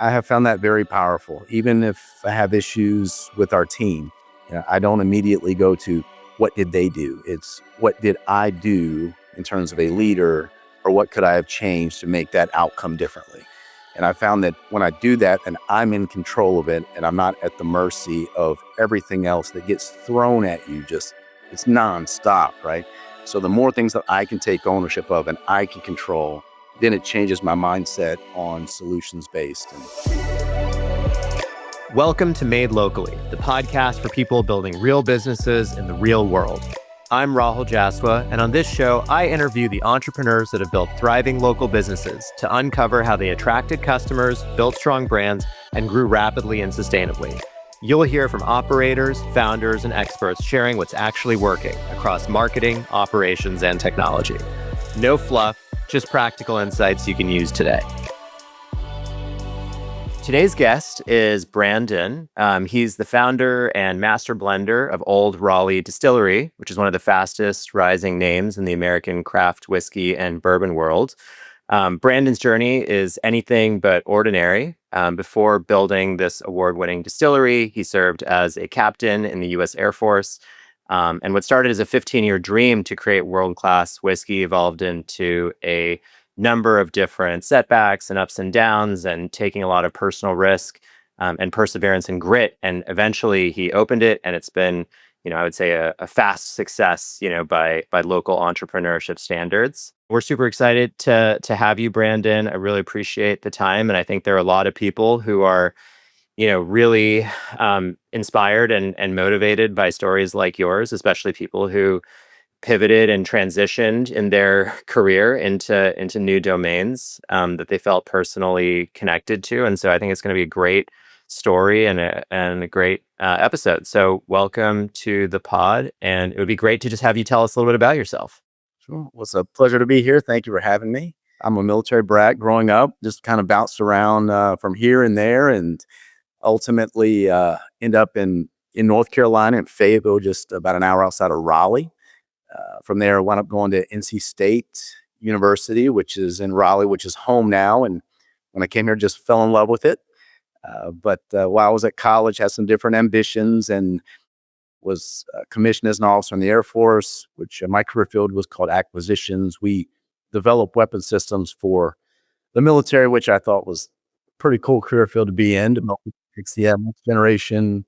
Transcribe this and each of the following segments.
I have found that very powerful. Even if I have issues with our team, I don't immediately go to what did they do? It's what did I do in terms of a leader, or what could I have changed to make that outcome differently? And I found that when I do that and I'm in control of it and I'm not at the mercy of everything else that gets thrown at you, it's nonstop, right? So the more things that I can take ownership of and I can control, then it changes my mindset on solutions based. Welcome to Made Locally, the podcast for people building real businesses in the real world. I'm Rahul Jaswa, and on this show, I interview the entrepreneurs that have built thriving local businesses to uncover how they attracted customers, built strong brands, and grew rapidly and sustainably. You'll hear from operators, founders, and experts sharing what's actually working across marketing, operations, and technology. No fluff, just practical insights you can use today. Today's guest is Brandon. He's the founder and master blender of Olde Raleigh Distillery, which is one of the fastest rising names in the American craft whiskey and bourbon world. Brandon's journey is anything but ordinary. Before building this award-winning distillery, he served as a captain in the U.S. Air Force. And what started as a 15-year dream to create world-class whiskey evolved into a number of different setbacks and ups and downs, and taking a lot of personal risk and perseverance and grit. And eventually he opened it, and it's been, I would say a fast success, by local entrepreneurship standards. We're super excited to have you, Brandon. I really appreciate the time. And I think there are a lot of people who are, really inspired and motivated by stories like yours, especially people who pivoted and transitioned in their career into new domains that they felt personally connected to. And so I think it's going to be a great story and a great episode. So welcome to the pod, and it would be great to just have you tell us a little bit about yourself. Sure. Well, it's a pleasure to be here. Thank you for having me. I'm a military brat growing up, just kind of bounced around from here and there, and ultimately end up in North Carolina, in Fayetteville, just about an hour outside of Raleigh. From there, I wound up going to NC State University, which is in Raleigh, which is home now. And when I came here, just fell in love with it. But while I was at college, had some different ambitions and was commissioned as an officer in the Air Force, which my career field was called acquisitions. We developed weapon systems for the military, which I thought was a pretty cool career field to be in. Next generation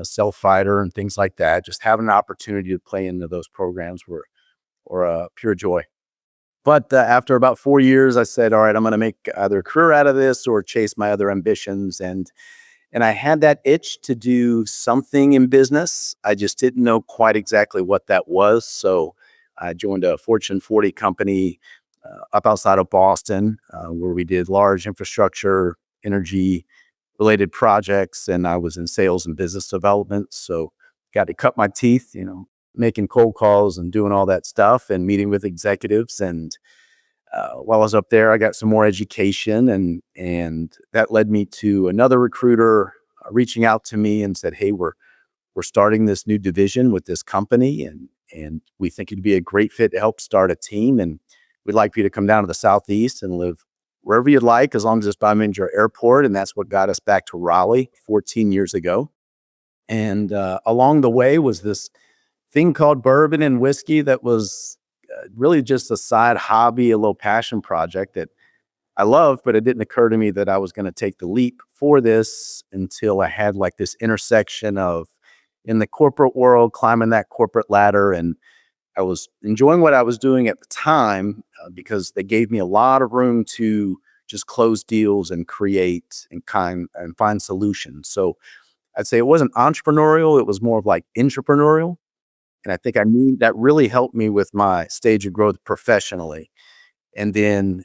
stealth fighter and things like that. Just having an opportunity to play into those programs were a pure joy. But after about 4 years, I said, all right, I'm going to make either a career out of this or chase my other ambitions. And I had that itch to do something in business. I just didn't know quite exactly what that was. So I joined a Fortune 40 company up outside of Boston, where we did large infrastructure, energy related projects, and I was in sales and business development. So got to cut my teeth, making cold calls and doing all that stuff and meeting with executives. And while I was up there, I got some more education, and that led me to another recruiter reaching out to me and said, hey, we're starting this new division with this company, and we think it'd be a great fit to help start a team. And we'd like for you to come down to the Southeast and live wherever you'd like, as long as it's by Minjar Airport. And that's what got us back to Raleigh 14 years ago. And along the way was this thing called bourbon and whiskey that was really just a side hobby, a little passion project that I loved, but it didn't occur to me that I was going to take the leap for this until I had like this intersection of in the corporate world, climbing that corporate ladder. And I was enjoying what I was doing at the time because they gave me a lot of room to just close deals and create and find solutions. So I'd say it wasn't entrepreneurial. It was more of like intrapreneurial. And I think that really helped me with my stage of growth professionally. And then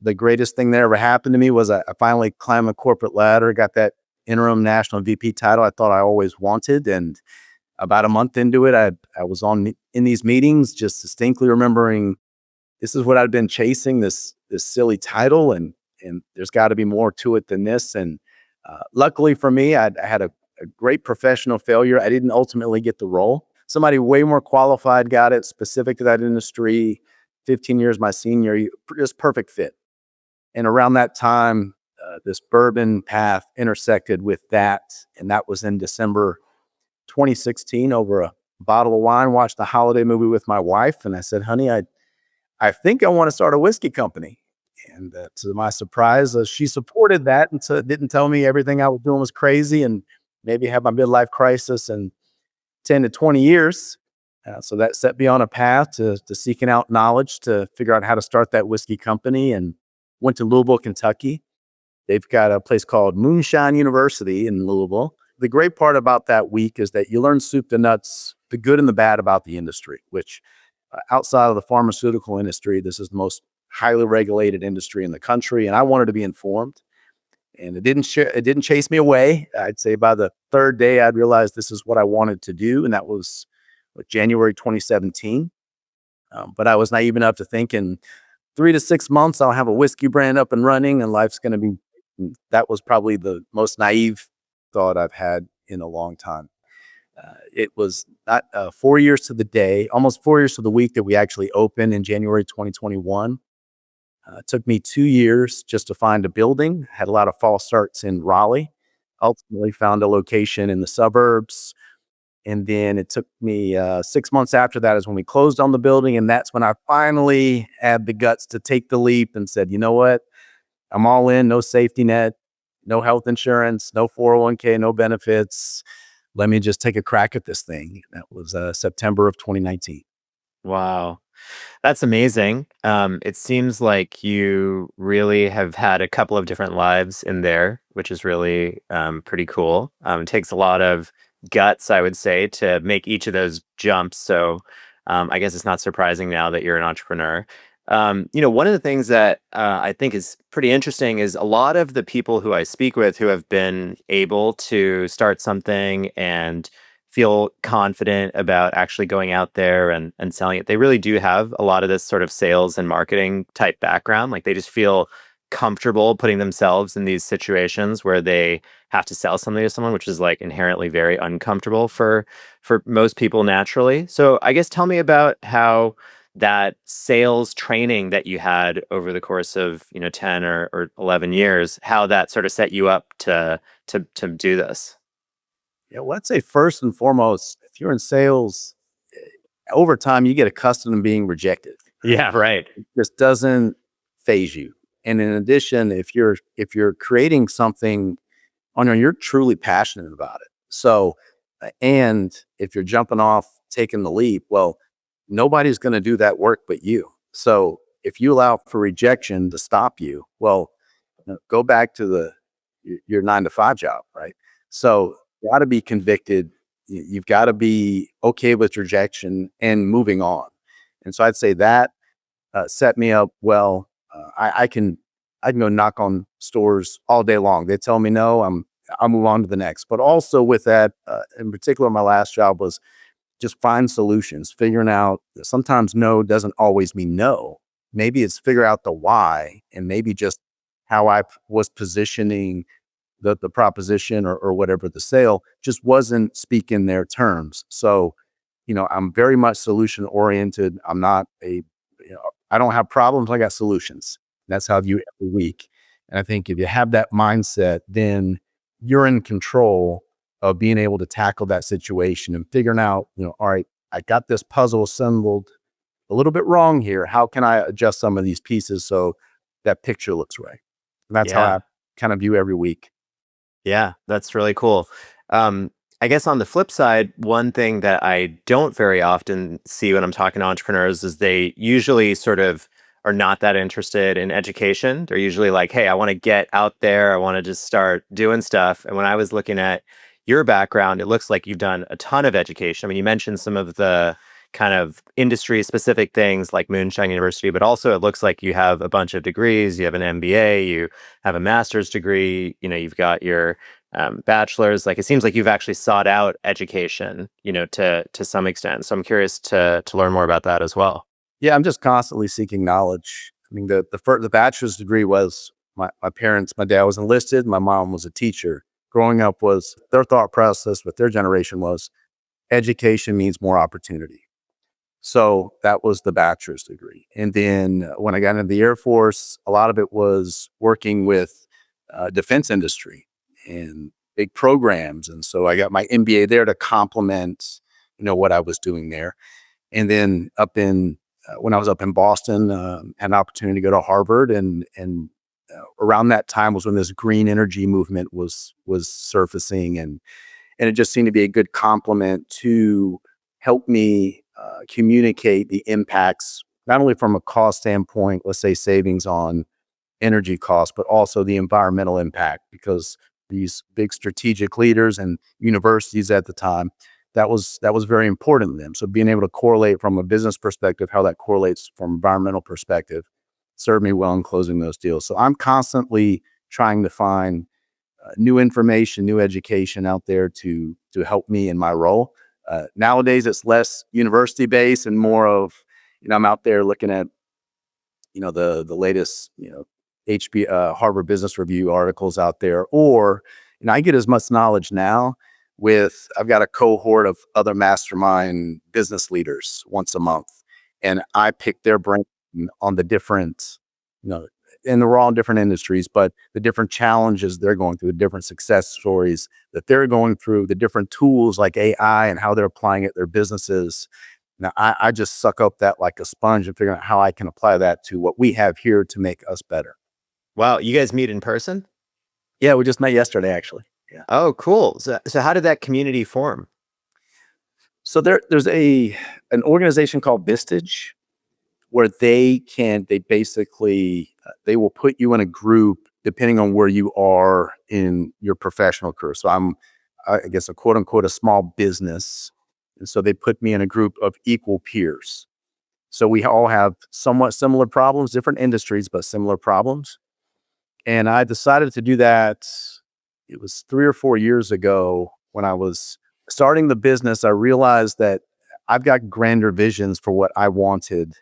the greatest thing that ever happened to me was I finally climbed a corporate ladder, got that interim national VP title I thought I always wanted. And about a month into it, I was in these meetings, just distinctly remembering this is what I'd been chasing, this silly title, and there's got to be more to it than this. And luckily for me, I had a great professional failure. I didn't ultimately get the role. Somebody way more qualified got it, specific to that industry. 15 years my senior, just perfect fit. And around that time, this bourbon path intersected with that. And that was in December 2016 over a bottle of wine, watched the holiday movie with my wife. And I said, honey, I think I want to start a whiskey company. And to my surprise, she supported that and so didn't tell me everything I was doing was crazy and maybe have my midlife crisis in 10 to 20 years. So that set me on a path to seeking out knowledge to figure out how to start that whiskey company, and went to Louisville, Kentucky. They've got a place called Moonshine University in Louisville. The great part about that week is that you learn soup to nuts, the good and the bad about the industry, which outside of the pharmaceutical industry, this is the most highly regulated industry in the country. And I wanted to be informed. And it didn't chase me away. I'd say by the third day, I'd realized this is what I wanted to do. And that was January 2017. But I was naive enough to think in 3 to 6 months, I'll have a whiskey brand up and running and life's going to be. That was probably the most naive thought I've had in a long time. It was not 4 years to the day, almost 4 years to the week that we actually opened in January 2021. It took me 2 years just to find a building. Had a lot of false starts in Raleigh. Ultimately found a location in the suburbs. And then it took me 6 months after that is when we closed on the building. And that's when I finally had the guts to take the leap and said, you know what? I'm all in, no safety net, no health insurance, no 401k, no benefits. Let me just take a crack at this thing. That was September of 2019. Wow. That's amazing. It seems like you really have had a couple of different lives in there, which is really pretty cool. It takes a lot of guts, I would say, to make each of those jumps. So I guess it's not surprising now that you're an entrepreneur. One of the things that I think is pretty interesting is a lot of the people who I speak with who have been able to start something and feel confident about actually going out there and selling it. They really do have a lot of this sort of sales and marketing type background. Like they just feel comfortable putting themselves in these situations where they have to sell something to someone, which is like inherently very uncomfortable for most people naturally. So I guess tell me about how that sales training that you had over the course of 10 or 11 years, how that sort of set you up to do this. Yeah, well, let's say first and foremost, if you're in sales, over time you get accustomed to being rejected. Yeah, right. It just doesn't phase you. And in addition, if you're creating something on your, you're truly passionate about it. So, and if you're jumping off, taking the leap, well, nobody's going to do that work but you. So if you allow for rejection to stop you, well, go back to your 9 to 5 job, right? So you got to be convicted. You've got to be okay with rejection and moving on. And so I'd say that set me up well. I can go knock on stores all day long. They tell me no, I'll move on to the next. But also with that, in particular, my last job was just find solutions, figuring out that sometimes no doesn't always mean no. Maybe it's figure out the why, and maybe just how I was positioning the proposition or whatever the sale just wasn't speaking their terms. So, I'm very much solution oriented. I'm not I don't have problems. I got solutions. That's how I view every week. And I think if you have that mindset, then you're in control of being able to tackle that situation and figuring out, all right, I got this puzzle assembled a little bit wrong here. How can I adjust some of these pieces so that picture looks right? And that's how Yeah. I kind of view every week. Yeah, that's really cool. I guess on the flip side, one thing that I don't very often see when I'm talking to entrepreneurs is they usually sort of are not that interested in education. They're usually like, hey, I want to get out there. I want to just start doing stuff. And when I was looking at your background, it looks like you've done a ton of education. I mean, you mentioned some of the kind of industry specific things like Moonshine University, but also it looks like you have a bunch of degrees. You have an MBA, you have a master's degree, you've got your bachelor's. Like it seems like you've actually sought out education, to some extent. So I'm curious to learn more about that as well. Yeah, I'm just constantly seeking knowledge. I mean, the bachelor's degree was my parents. My dad was enlisted. My mom was a teacher. Growing up was their thought process with their generation was education means more opportunity. So that was the bachelor's degree. And then when I got into the Air Force, a lot of it was working with defense industry and big programs. And so I got my MBA there to complement, what I was doing there. And then when I was up in Boston, had an opportunity to go to Harvard, and around that time was when this green energy movement was surfacing, and it just seemed to be a good complement to help me communicate the impacts, not only from a cost standpoint, let's say savings on energy costs, but also the environmental impact, because these big strategic leaders and universities at the time, that was very important to them. So being able to correlate from a business perspective, how that correlates from environmental perspective, served me well in closing those deals. So I'm constantly trying to find new information, new education out there to help me in my role. Nowadays, it's less university based and more of, I'm out there looking at, the latest, Harvard Business Review articles out there, or, I get as much knowledge now I've got a cohort of other mastermind business leaders once a month, and I pick their brain on the different, and they're all in different industries, but the different challenges they're going through, the different success stories that they're going through, the different tools like AI and how they're applying it to their businesses. Now, I just suck up that like a sponge and figure out how I can apply that to what we have here to make us better. Wow, you guys meet in person? Yeah, we just met yesterday, actually. Yeah. Oh, cool. So how did that community form? So there's an organization called Vistage, where they basically they will put you in a group depending on where you are in your professional career. So I guess, a quote unquote, a small business. And so they put me in a group of equal peers. So we all have somewhat similar problems, different industries, but similar problems. And I decided to do that. It was 3 or 4 years ago when I was starting the business. I realized that I've got grander visions for what I wanted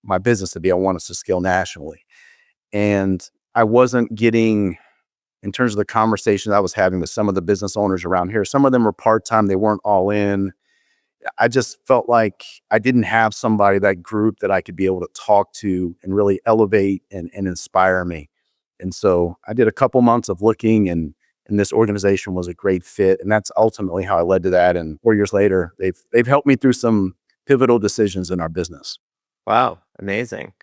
my business to be. I want us to scale nationally. And I wasn't getting, in terms of the conversations I was having with some of the business owners around here, some of them were part-time, they weren't all in. I just felt like I didn't have somebody, that group, that I could be able to talk to and really elevate and inspire me. And so I did a couple months of looking, and this organization was a great fit. And that's ultimately how I led to that. And 4 years later, they've helped me through some pivotal decisions in our business. Wow, amazing.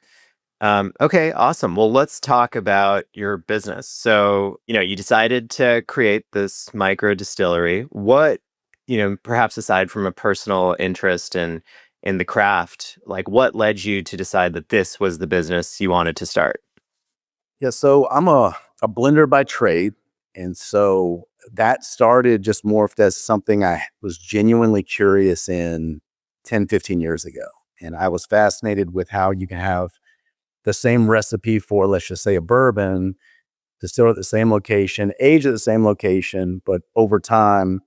Okay, awesome. Well, let's talk about your business. So, you decided to create this micro distillery. What, perhaps aside from a personal interest in the craft, like what led you to decide that this was the business you wanted to start? Yeah, so I'm a blender by trade. And so that started, just morphed as something I was genuinely curious in 10, 15 years ago. And I was fascinated with how you can have the same recipe for, let's just say, a bourbon, distilled at the same location, aged at the same location, but over time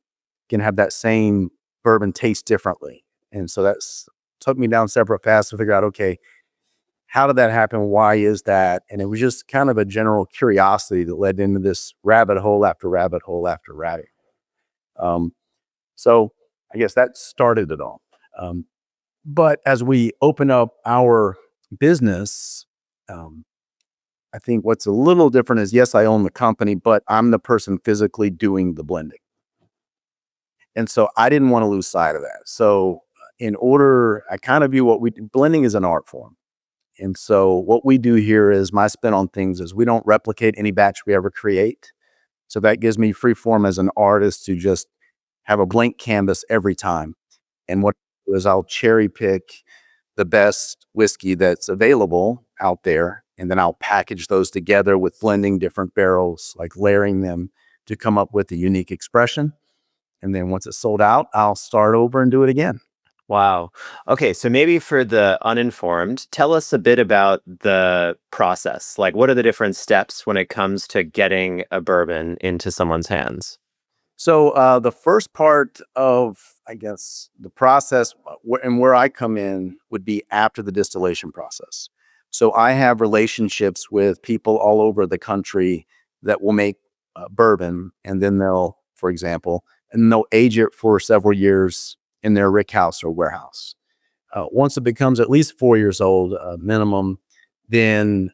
can have that same bourbon taste differently. And so that's took me down separate paths to figure out, okay, how did that happen? Why is that? And it was just kind of a general curiosity that led into this rabbit hole after rabbit hole after rabbit. Um, so I guess that started it all. But as we open up our business, um, I think what's a little different is, yes, I own the company, but I'm the person physically doing the blending. And so I didn't want to lose sight of that. So I kind of view blending is an art form. And so what we do here is, my spin on things is, we don't replicate any batch we ever create. So that gives me free form as an artist to just have a blank canvas every time. And what I do is, I'll cherry pick the best whiskey that's available out there, and then I'll package those together with blending different barrels, like layering them to come up with a unique expression. And then once it's sold out, I'll start over and do it again. Wow. Okay, so maybe for the uninformed, tell us a bit about the process. Like, what are the different steps when it comes to getting a bourbon into someone's hands? So the first part of, I guess, the process, and where I come in, would be after the distillation process. So I have relationships with people all over the country that will make bourbon, and then for example, and they'll age it for several years in their rick house or warehouse. Once it becomes at least 4 years old, minimum, then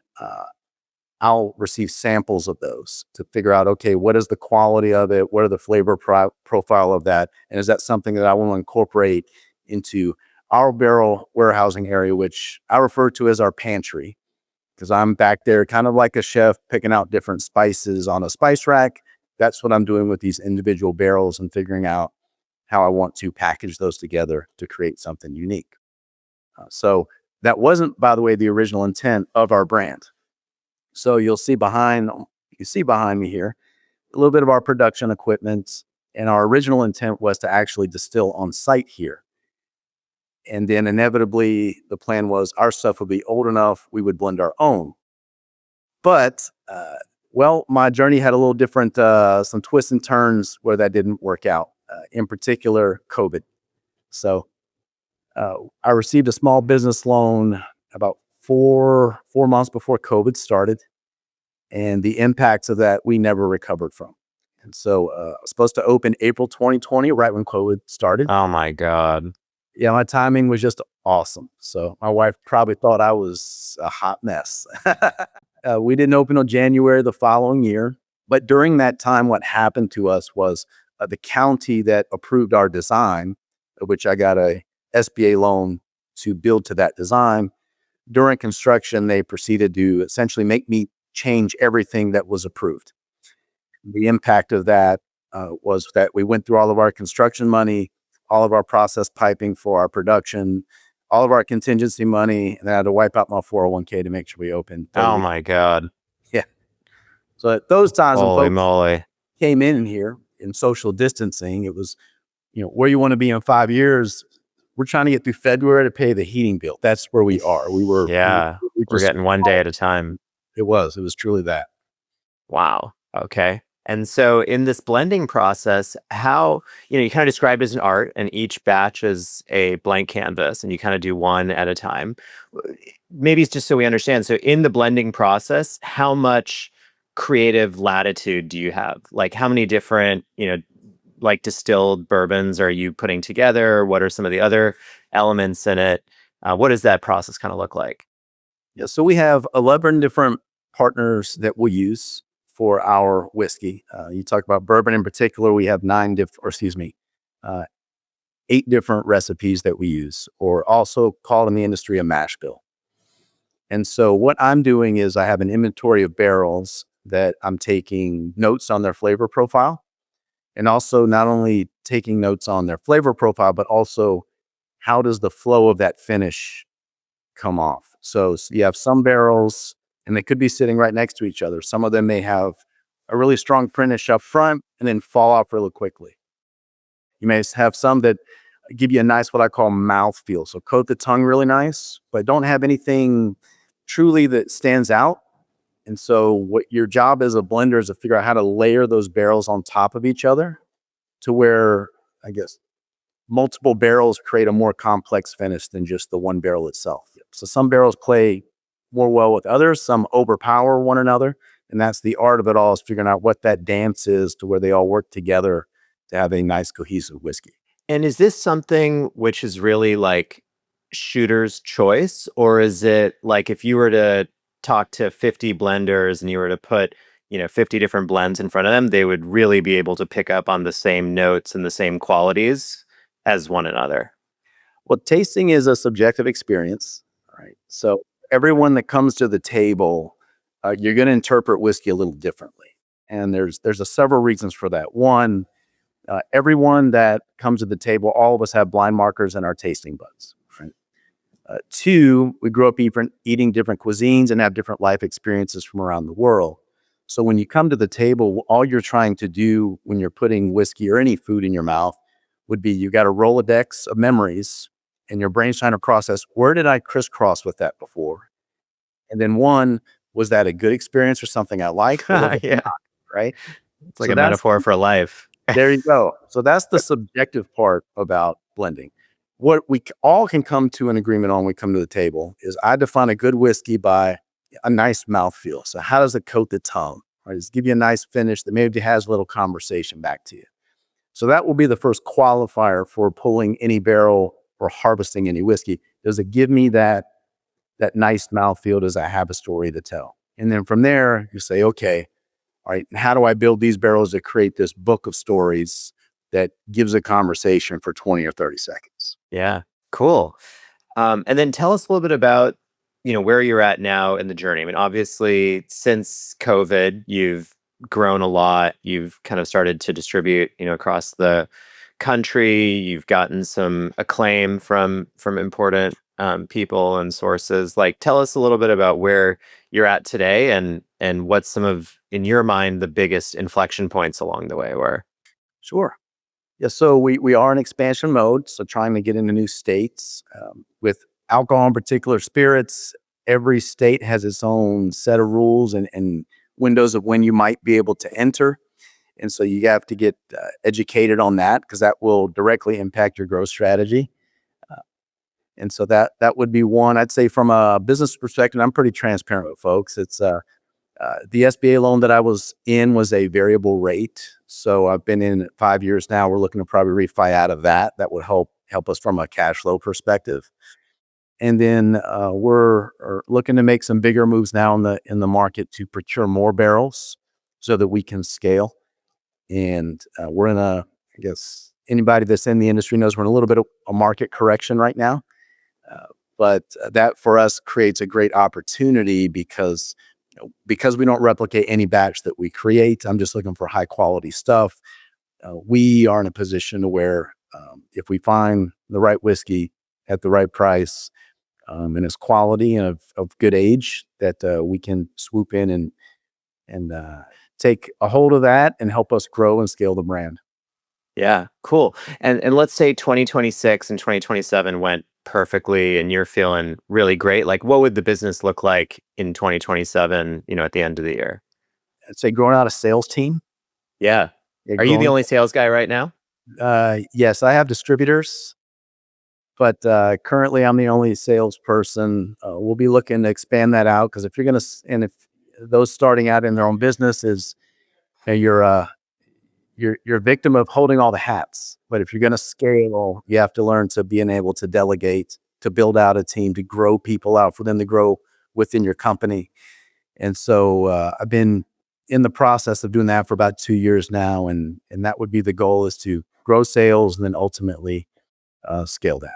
I'll receive samples of those to figure out, okay, what is the quality of it? What are the flavor profile of that? And is that something that I want to incorporate into our barrel warehousing area, which I refer to as our pantry, because I'm back there kind of like a chef picking out different spices on a spice rack. That's what I'm doing with these individual barrels and figuring out how I want to package those together to create something unique. So that wasn't, by the way, the original intent of our brand. So you see behind me here a little bit of our production equipment, and our original intent was to actually distill on site here. And then inevitably, the plan was our stuff would be old enough we would blend our own. But well, my journey had a little different, some twists and turns where that didn't work out. In particular, COVID. So I received a small business loan about four months before COVID started, and the impacts of that we never recovered from. And so I was supposed to open April 2020, right when COVID started. Oh my God. Yeah, my timing was just awesome. So my wife probably thought I was a hot mess. We didn't open until January the following year. But during that time, what happened to us was the county that approved our design, of which I got a SBA loan to build to that design. During construction, they proceeded to essentially make me change everything that was approved. The impact of that was that we went through all of our construction money, all of our process piping for our production, all of our contingency money, and I had to wipe out my 401k to make sure we opened. Oh my God. Yeah. So at those times when Holy folks moly. came in here in social distancing, it was, where you want to be in 5 years. We're trying to get through February to pay the heating bill. That's where we are. Yeah. We're getting one day at a time. It was truly that. Wow. Okay. And so in this blending process, how, you kind of described it as an art, and each batch is a blank canvas and you kind of do one at a time. Maybe it's just so we understand. So in the blending process, how much creative latitude do you have? Like how many different, like distilled bourbons are you putting together? What are some of the other elements in it? What does that process kind of look like? Yeah, so we have 11 different partners that we use for our whiskey. You talk about bourbon in particular, we have 8 different recipes that we use, or also called in the industry a mash bill. And so what I'm doing is I have an inventory of barrels that I'm taking notes on their flavor profile, and also not only taking notes on their flavor profile, but also how does the flow of that finish come off. So you have some barrels, and they could be sitting right next to each other. Some of them may have a really strong finish up front and then fall off really quickly. You may have some that give you a nice, what I call mouth feel. So coat the tongue really nice, but don't have anything truly that stands out. And so what your job as a blender is to figure out how to layer those barrels on top of each other to where, I guess, multiple barrels create a more complex finish than just the one barrel itself. So some barrels play more well with others, some overpower one another. And that's the art of it all, is figuring out what that dance is to where they all work together to have a nice cohesive whiskey. And is this something which is really like shooter's choice? Or is it like if you were to talk to 50 blenders and you were to put, 50 different blends in front of them, they would really be able to pick up on the same notes and the same qualities as one another? Well, tasting is a subjective experience, right? So everyone that comes to the table, you're going to interpret whiskey a little differently. And there's several reasons for that. One, everyone that comes to the table, all of us have blind markers in our tasting buds. Right? Two, we grew up eating different cuisines and have different life experiences from around the world. So when you come to the table, all you're trying to do when you're putting whiskey or any food in your mouth would be, you got a Rolodex of memories, and your brain's trying to process, where did I crisscross with that before? And then one, was that a good experience or something I liked? Or was it Yeah. not, right? It's like So a metaphor for life. there you go. So that's the subjective part about blending. What we all can come to an agreement on when we come to the table is, I define a good whiskey by a nice mouthfeel. So how does it coat the tongue? Right? Does it give you a nice finish that maybe has a little conversation back to you? So that will be the first qualifier for pulling any barrel or harvesting any whiskey. Does it give me that nice mouthfeel? Does it have a story to tell? And then from there, you say, okay, all right, how do I build these barrels to create this book of stories that gives a conversation for 20 or 30 seconds? Yeah. Cool. And then tell us a little bit about, where you're at now in the journey. I mean, obviously, since COVID, you've grown a lot. You've kind of started to distribute, across the country. You've gotten some acclaim from important people and sources. Like, tell us a little bit about where you're at today, and what's some of, in your mind, the biggest inflection points along the way were. Sure. Yeah, so we are in expansion mode, so trying to get into new states with alcohol, in particular spirits. Every state has its own set of rules and windows of when you might be able to enter, and so you have to get educated on that because that will directly impact your growth strategy. And so that would be one. I'd say from a business perspective, I'm pretty transparent with folks. It's the SBA loan that I was in was a variable rate. So I've been in it 5 years now. We're looking to probably refi out of that. That would help us from a cash flow perspective. And then we're looking to make some bigger moves now in the market to procure more barrels so that we can scale. And we're in I guess anybody that's in the industry knows we're in a little bit of a market correction right now. But that for us creates a great opportunity because we don't replicate any batch that we create. I'm just looking for high quality stuff. We are in a position to where if we find the right whiskey at the right price and its quality and of good age, that we can swoop in and take a hold of that and help us grow and scale the brand. Yeah, cool. And let's say 2026 and 2027 went perfectly and you're feeling really great. Like, what would the business look like in 2027, at the end of the year? I'd say growing out a sales team. Yeah. Yeah, Are you the growing. only sales guy right now? Yes, I have distributors, but currently I'm the only salesperson. We'll be looking to expand that out because if you're gonna, and if those starting out in their own business is, you're you're a victim of holding all the hats. But if you're going to scale, you have to learn to being able to delegate, to build out a team, to grow people out, for them to grow within your company. And so I've been in the process of doing that for about 2 years now, and that would be the goal is to grow sales and then ultimately scale that.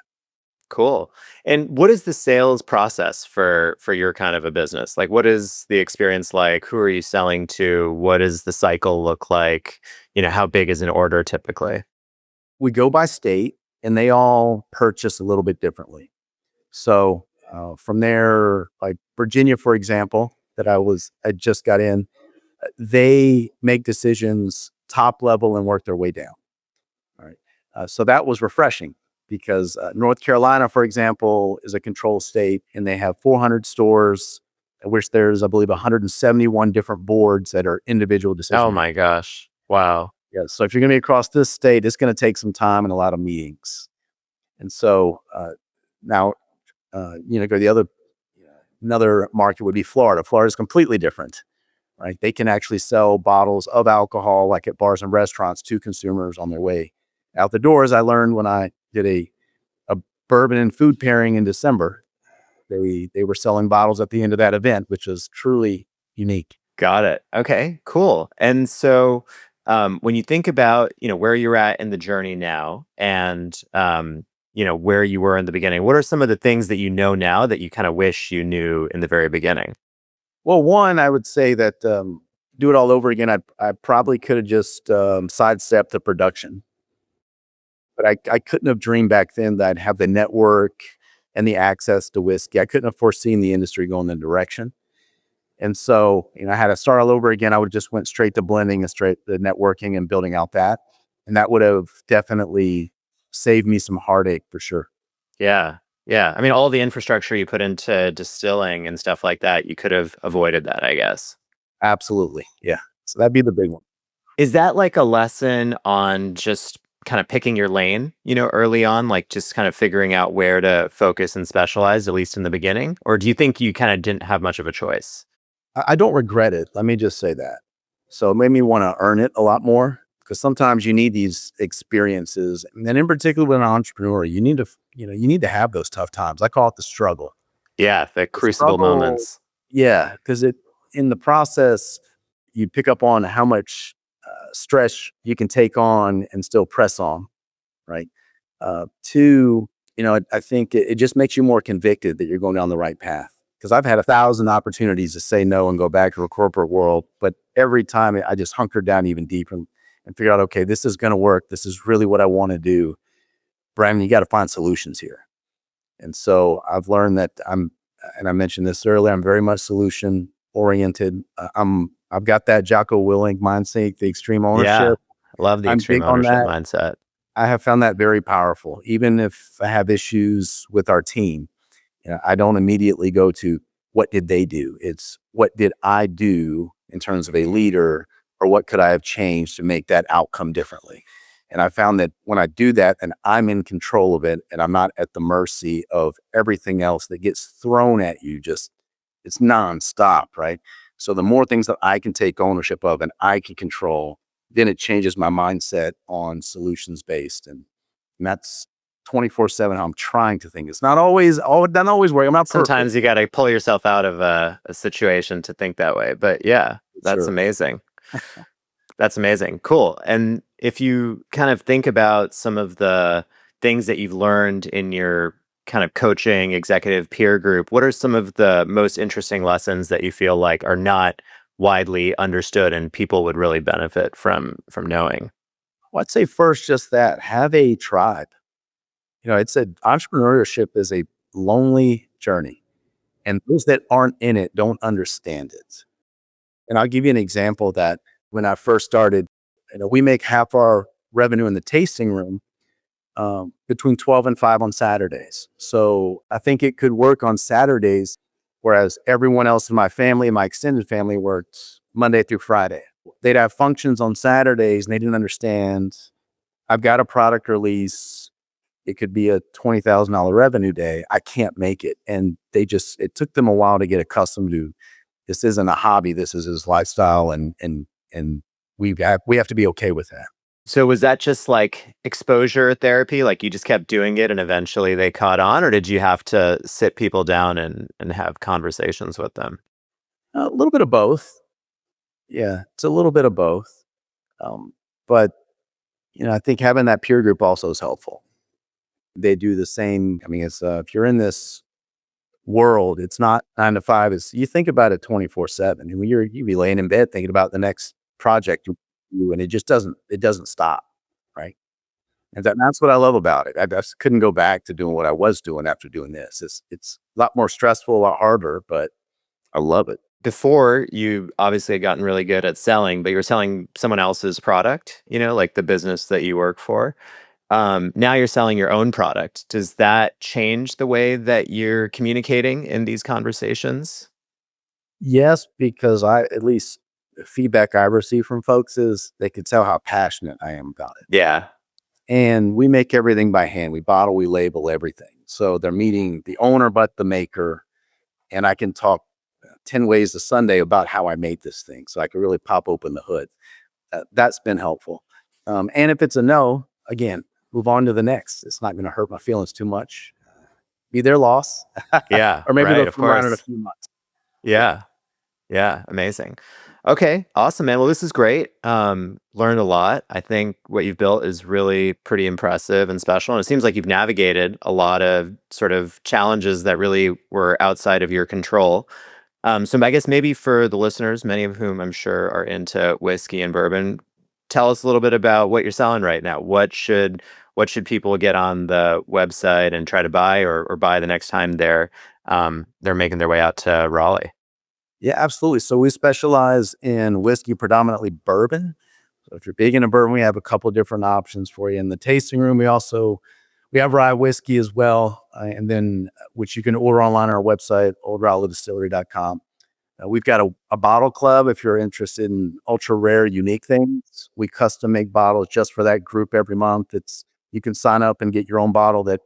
Cool. And what is the sales process for your kind of a business? Like, what is the experience like? Who are you selling to? What does the cycle look like? How big is an order typically? We go by state, and they all purchase a little bit differently. So from there, like Virginia, for example, that I just got in, they make decisions top level and work their way down. All right. So that was refreshing because North Carolina, for example, is a control state and they have 400 stores, in which there's, I believe, 171 different boards that are individual Oh decision makers. my gosh. Wow. Yeah. So if you're going to be across this state, it's going to take some time and a lot of meetings. And so now, go to the other, another market would be Florida. Florida is completely different, right? They can actually sell bottles of alcohol like at bars and restaurants to consumers on their way out the doors. I learned when I did a bourbon and food pairing in December, they were selling bottles at the end of that event, which was truly unique. Got it. Okay, cool. And so, when you think about, where you're at in the journey now and, where you were in the beginning, what are some of the things that you know now that you kind of wish you knew in the very beginning? Well, one, I would say that do it all over again. I probably could have just sidestepped the production, but I couldn't have dreamed back then that I'd have the network and the access to whiskey. I couldn't have foreseen the industry going the direction. And so, I had to start all over again. I would have just went straight to blending and straight to networking and building out that. And that would have definitely saved me some heartache for sure. Yeah. Yeah. I mean, all the infrastructure you put into distilling and stuff like that, you could have avoided that, I guess. Absolutely. Yeah. So that'd be the big one. Is that like a lesson on just kind of picking your lane, early on, like just kind of figuring out where to focus and specialize, at least in the beginning? Or do you think you kind of didn't have much of a choice? I don't regret it. Let me just say that. So it made me want to earn it a lot more because sometimes you need these experiences. And then in particular with an entrepreneur, you need to, you need to have those tough times. I call it the struggle. Yeah, the The crucible struggle, moments. yeah, because in the process, you pick up on how much stress you can take on and still press on, right? Two, I think it just makes you more convicted that you're going down the right path. Because I've had 1,000 opportunities to say no and go back to a corporate world, but every time I just hunkered down even deeper and figured out, okay, this is going to work. This is really what I want to do. Brandon, you got to find solutions here. And so I've learned that and I mentioned this earlier, I'm very much solution oriented. I've got that Jocko Willink mindset, the extreme Yeah. ownership. Love the I'm extreme big on ownership that. mindset. I have found that very powerful. Even if I have issues with our team, I don't immediately go to what did they do? It's what did I do in terms of a leader, or what could I have changed to make that outcome differently? And I found that when I do that and I'm in control of it and I'm not at the mercy of everything else that gets thrown at you, just it's nonstop, right? So the more things that I can take ownership of and I can control, then it changes my mindset on solutions based. And that's 24/7 how I'm trying to think. It's not always, doesn't always work. I'm not perfect. Sometimes you got to pull yourself out of a situation to think that way. But yeah, that's Sure. amazing. That's amazing. Cool. And if you kind of think about some of the things that you've learned in your kind of coaching executive peer group, what are some of the most interesting lessons that you feel like are not widely understood and people would really benefit from knowing? Well, I'd say first, just that have a tribe. It's entrepreneurship is a lonely journey, and those that aren't in it don't understand it. And I'll give you an example that when I first started, we make half our revenue in the tasting room between 12 and 5 on Saturdays. So I think it could work on Saturdays, whereas everyone else in my family, my extended family, worked Monday through Friday. They'd have functions on Saturdays and they didn't understand. I've got a product release. It could be a $20,000 revenue day. I can't make it. And it took them a while to get accustomed to this isn't a hobby. This is his lifestyle. And we have to be okay with that. So was that just like exposure therapy? Like you just kept doing it and eventually they caught on, or did you have to sit people down and have conversations with them? A little bit of both. Yeah, it's a little bit of both. But I think having that peer group also is helpful. They do the same. I mean, it's if you're in this world, it's not 9 to 5. It's you think about it 24/7. And when you be laying in bed thinking about the next project you do, and it doesn't stop, right? And that's what I love about it. I just couldn't go back to doing what I was doing after doing this. It's a lot more stressful, a lot harder, but I love it. Before you obviously had gotten really good at selling, but you were selling someone else's product, like the business that you work for. Now you're selling your own product. Does that change the way that you're communicating in these conversations? Yes, because I at least the feedback I receive from folks is they could tell how passionate I am about it. Yeah. And we make everything by hand. We bottle, we label everything. So they're meeting the owner, but the maker. And I can talk 10 ways to Sunday about how I made this thing. So I can really pop open the hood. That's been helpful. And if it's a no, again, move on to the next. It's not going to hurt my feelings too much. Be their loss. Yeah. Or maybe Right. they'll Of come around in a course. few months. Yeah. Yeah. Yeah, amazing. Okay, awesome, man. Well, this is great. Learned a lot. I think what you've built is really pretty impressive and special. And it seems like you've navigated a lot of sort of challenges that really were outside of your control. So I guess maybe for the listeners, many of whom I'm sure are into whiskey and bourbon, tell us a little bit about what you're selling right now. What should people get on the website and try to buy or buy the next time they're making their way out to Raleigh? Yeah, absolutely. So we specialize in whiskey, predominantly bourbon. So if you're big into bourbon, we have a couple different options for you. In the tasting room, we have rye whiskey as well, and then which you can order online on our website, olderaleighdistillery.com. We've got a bottle club if you're interested in ultra rare, unique things. We custom make bottles just for that group every month. You can sign up and get your own bottle that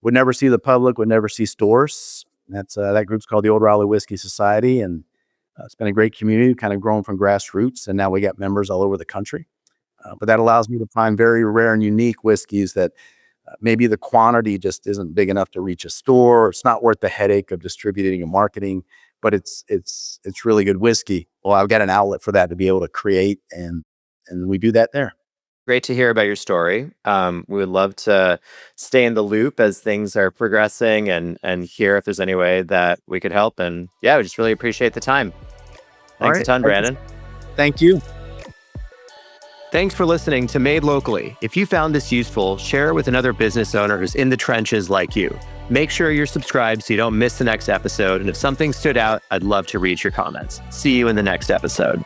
would never see the public, would never see stores. That group's called the Olde Raleigh Whiskey Society, and it's been a great community, kind of grown from grassroots, and now we got members all over the country. But that allows me to find very rare and unique whiskeys that maybe the quantity just isn't big enough to reach a store. It's not worth the headache of distributing and marketing, but it's really good whiskey. Well, I've got an outlet for that to be able to create, and we do that there. Great to hear about your story. We would love to stay in the loop as things are progressing and hear if there's any way that we could help. And yeah, we just really appreciate the time. All Thanks a right. ton, Brandon. Thank you. Thanks for listening to Made Locally. If you found this useful, share it with another business owner who's in the trenches like you. Make sure you're subscribed so you don't miss the next episode. And if something stood out, I'd love to read your comments. See you in the next episode.